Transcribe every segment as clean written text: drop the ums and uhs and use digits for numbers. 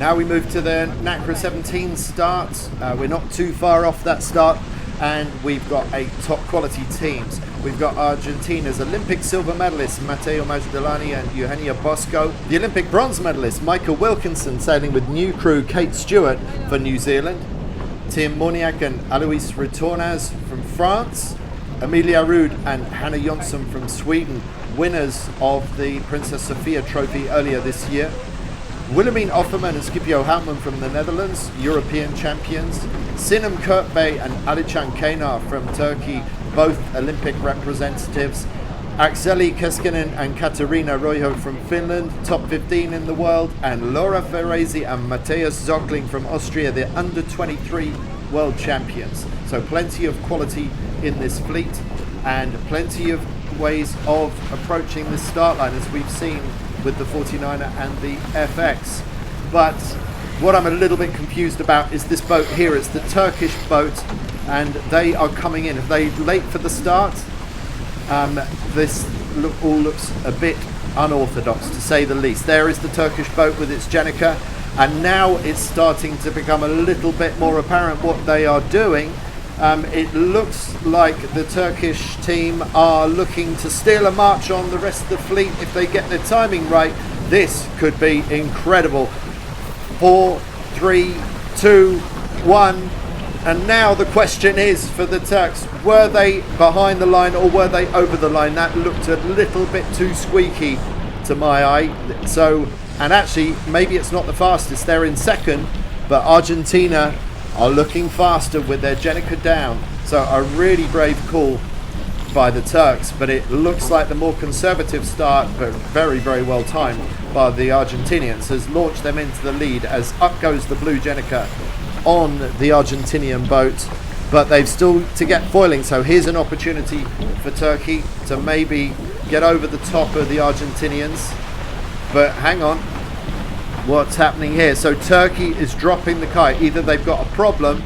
Now we move to the Nacra17 start. We're not too far off that start, and we've got a top quality teams. We've got Argentina's Olympic silver medalist Mateo Majdalani and Eugenia Bosco. The Olympic bronze medalist Micah Wilkinson sailing with new crew Kate Stewart for New Zealand. Team Mourniac and Aloïse Retornaz from France. Emil Järudd and Hanna Jonsson from Sweden, winners of the Princess Sophia Trophy earlier this year. Willemijn, Offerman and Scipio Houtman from the Netherlands, European champions. Sinem, Kurtbay and Alican Kaynar from Turkey, both Olympic representatives. Akseli, Keskinen and Katariina Roihu from Finland, top 15 in the world. And Laura Farese and Matthäus from Austria, the under-23 world champions. So plenty of quality in this fleet and plenty of ways of approaching the start line, as we've seen with the 49er and the FX. But what I'm a little bit confused about is this boat here. It's the Turkish boat, and they are coming in. Are they late for the start? This all looks a bit unorthodox, to say the least. There is the Turkish boat with its Jenica, and now it's starting to become a little bit more apparent what they are doing. It looks like the Turkish team are looking to steal a march on the rest of the fleet if they get their timing right. This could be incredible. 4, 3, 2, 1. And now the question is for the Turks, were they behind the line or were they over the line? That looked a little bit too squeaky to my eye. So, and actually, maybe it's not the fastest. They're in second, but Argentina are looking faster with their Jenica down. So a really brave call by the Turks, but it looks like the more conservative start, but very, very well timed by the Argentinians, has launched them into the lead as up goes the blue Jenica on the Argentinian boat. But they've still to get foiling, so here's an opportunity for Turkey to maybe get over the top of the Argentinians. But hang on, what's happening here? So Turkey is dropping the kite. Either they've got a problem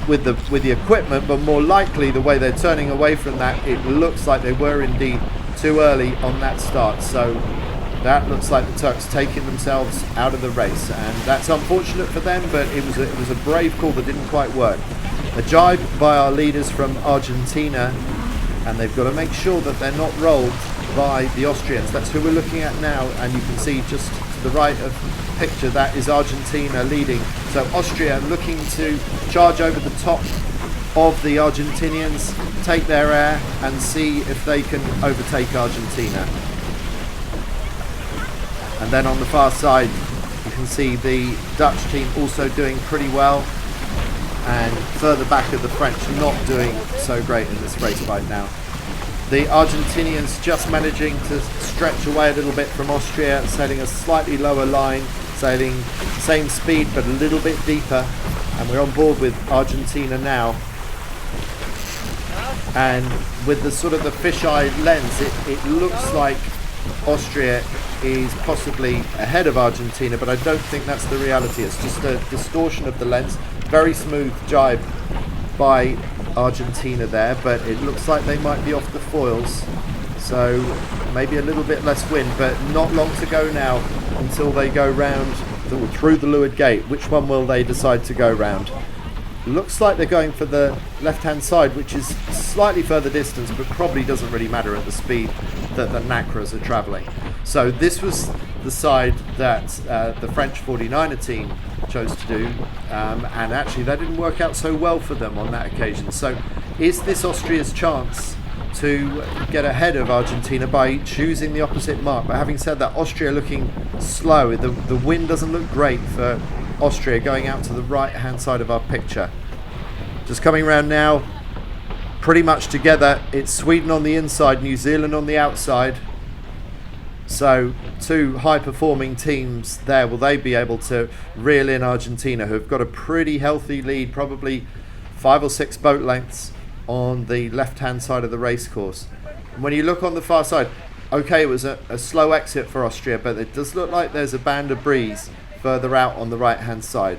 with the equipment, but more likely the way they're turning away from that, it looks like they were indeed too early on that start. So that looks like the Turks taking themselves out of the race, and that's unfortunate for them, but it was a brave call that didn't quite work. A jibe by our leaders from Argentina, and they've got to make sure that they're not rolled by the Austrians. That's who we're looking at now, and you can see just to the right of the picture, that is Argentina leading. So Austria looking to charge over the top of the Argentinians, take their air and see if they can overtake Argentina. And then on the far side you can see the Dutch team also doing pretty well, and further back of the French not doing so great in this race right now. The Argentinians just managing to stretch away a little bit from Austria, sailing a slightly lower line, sailing same speed but a little bit deeper, and we're on board with Argentina now. And with the sort of the fisheye lens, it looks like Austria is possibly ahead of Argentina, but I don't think that's the reality. It's just a distortion of the lens. Very smooth jibe by Argentina there, but it looks like they might be off the foils, so maybe a little bit less wind, but not long to go now until they go round through the leeward gate. Which one will they decide to go round? Looks like they're going for the left hand side, which is slightly further distance, but probably doesn't really matter at the speed that the Nacras are travelling. So this was the side that the French 49er team chose to do, and actually that didn't work out so well for them on that occasion. So is this Austria's chance to get ahead of Argentina by choosing the opposite mark? But having said that, Austria looking slow. The wind doesn't look great for Austria going out to the right hand side of our picture. Just coming around now, pretty much together. It's Sweden on the inside, New Zealand on the outside. So two high performing teams there. Will they be able to reel in Argentina, who have got a pretty healthy lead, probably 5 or 6 boat lengths on the left hand side of the race course? And when you look on the far side, okay, it was a slow exit for Austria, but it does look like there's a band of breeze further out on the right hand side.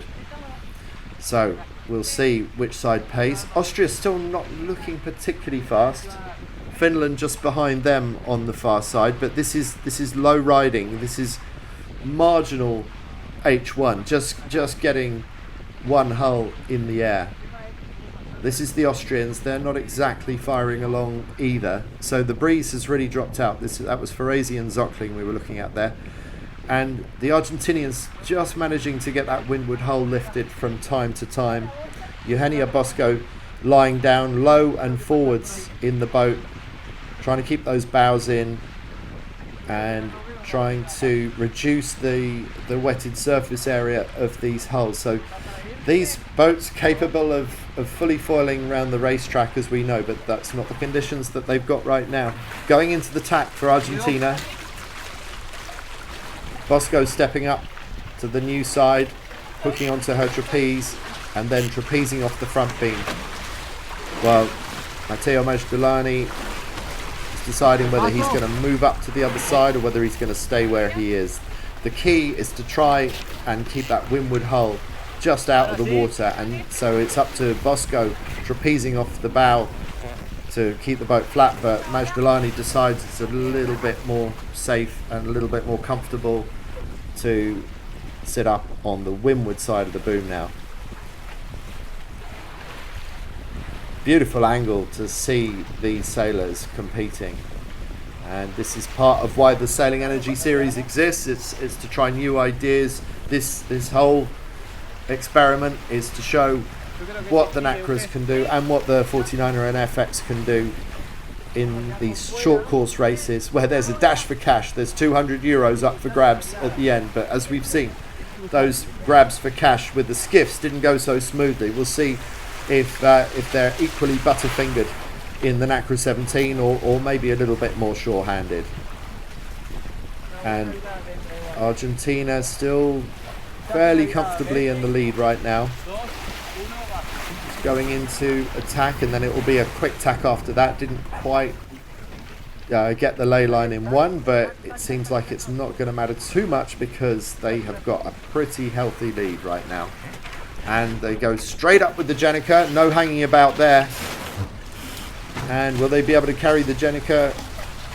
So we'll see which side pays. Austria still not looking particularly fast. Finland just behind them on the far side, but this is low riding. This is marginal H1, just getting one hull in the air. This is the Austrians. They're not exactly firing along either. So the breeze has really dropped out. That was Farese and Zockling we were looking at there. And the Argentinians just managing to get that windward hull lifted from time to time. Eugenia, Bosco lying down low and forwards in the boat, trying to keep those bows in and trying to reduce the wetted surface area of these hulls. So these boats capable of fully foiling around the racetrack, as we know, but that's not the conditions that they've got right now. Going into the tack for Argentina. Bosco stepping up to the new side, hooking onto her trapeze, and then trapezing off the front beam. Well, Mateo Majdalani is deciding whether he's going to move up to the other side or whether he's going to stay where he is. The key is to try and keep that windward hull just out of the water, and so it's up to Bosco trapezing off the bow to keep the boat flat, but Majdalani decides it's a little bit more safe and a little bit more comfortable to sit up on the windward side of the boom now. Beautiful angle to see these sailors competing, and this is part of why the Sailing Energy series exists. It's to try new ideas. This whole experiment is to show what the Nacras can do and what the 49er and FX can do in these short course races where there's a dash for cash. There's €200 up for grabs at the end, but as we've seen, those grabs for cash with the skiffs didn't go so smoothly. We'll see if they're equally butterfingered in the Nacra17 or maybe a little bit more sure-handed. And Argentina still fairly comfortably in the lead right now. Going into attack, and then it will be a quick tack after that. Didn't quite get the ley line in one, but it seems like it's not going to matter too much because they have got a pretty healthy lead right now. And they go straight up with the Jenica, no hanging about there. And will they be able to carry the Jenica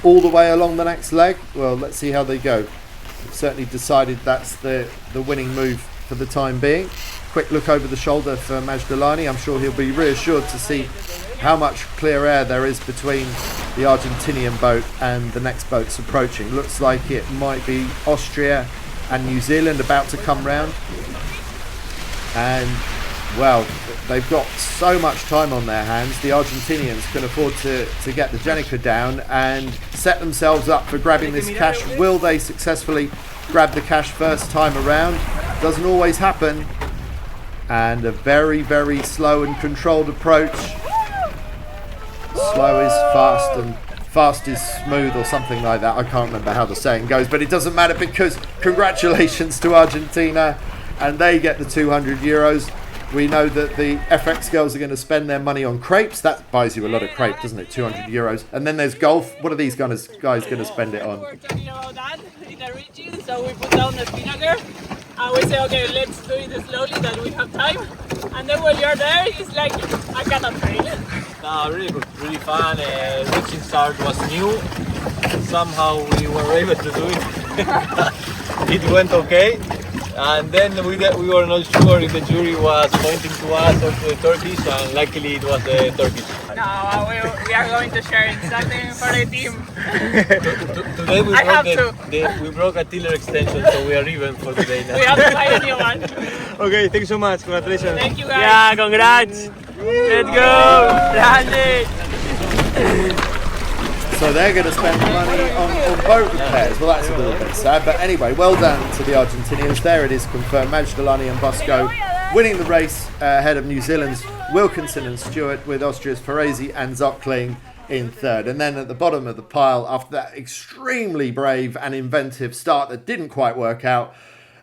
all the way along the next leg? Well, let's see how they go. They've certainly decided that's the winning move for the time being. Quick look over the shoulder for Majdalani. I'm sure he'll be reassured to see how much clear air there is between the Argentinian boat and the next boats approaching. Looks like it might be Austria and New Zealand about to come round. And, well, they've got so much time on their hands. The Argentinians can afford to get the Jenica down and set themselves up for grabbing this cash. Will they successfully grab the cash first time around? Doesn't always happen. And a very, very slow and controlled approach. Slow is fast and fast is smooth, or something like that. I can't remember how the saying goes, but it doesn't matter because congratulations to Argentina, and they get the €200. We know that the FX girls are going to spend their money on crepes. That buys you a lot of crepe, doesn't it? €200. And then there's golf. What are these guys going to spend it on? We're talking about that in the region, so we put down the spinnaker. And we say, okay, let's do it slowly, that we have time. And then when you're there, it's like, I cannot fail. No, really good, really fun. Reaching start was new. Somehow we were able to do it. It went okay. And then we were not sure if the jury was pointing to us or to the Turkish, and luckily it was the Turkish. No, we are going to share something for the team. Today we broke a tiller extension, so we are even for today now. We have to buy a new one. Okay, thank you so much. Congratulations. Thank you guys. Yeah, congrats. Let's go. Grande. So they're going to spend money on boat repairs. Well, that's a little bit sad. But anyway, well done to the Argentinians. There it is confirmed. Majdalani and Bosco winning the race ahead of New Zealand's Wilkinson and Stewart, with Austria's Farese and Zockling in third. And then at the bottom of the pile, after that extremely brave and inventive start that didn't quite work out,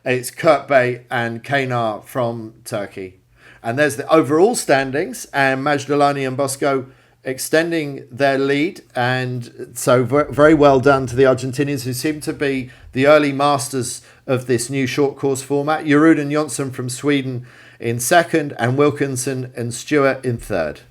it's Kurtbay and Kaynar from Turkey. And there's the overall standings, and Majdalani and Bosco extending their lead. And so very well done to the Argentinians, who seem to be the early masters of this new short course format. Järudd and Jonsson from Sweden in second, and Wilkinson and Stewart in third.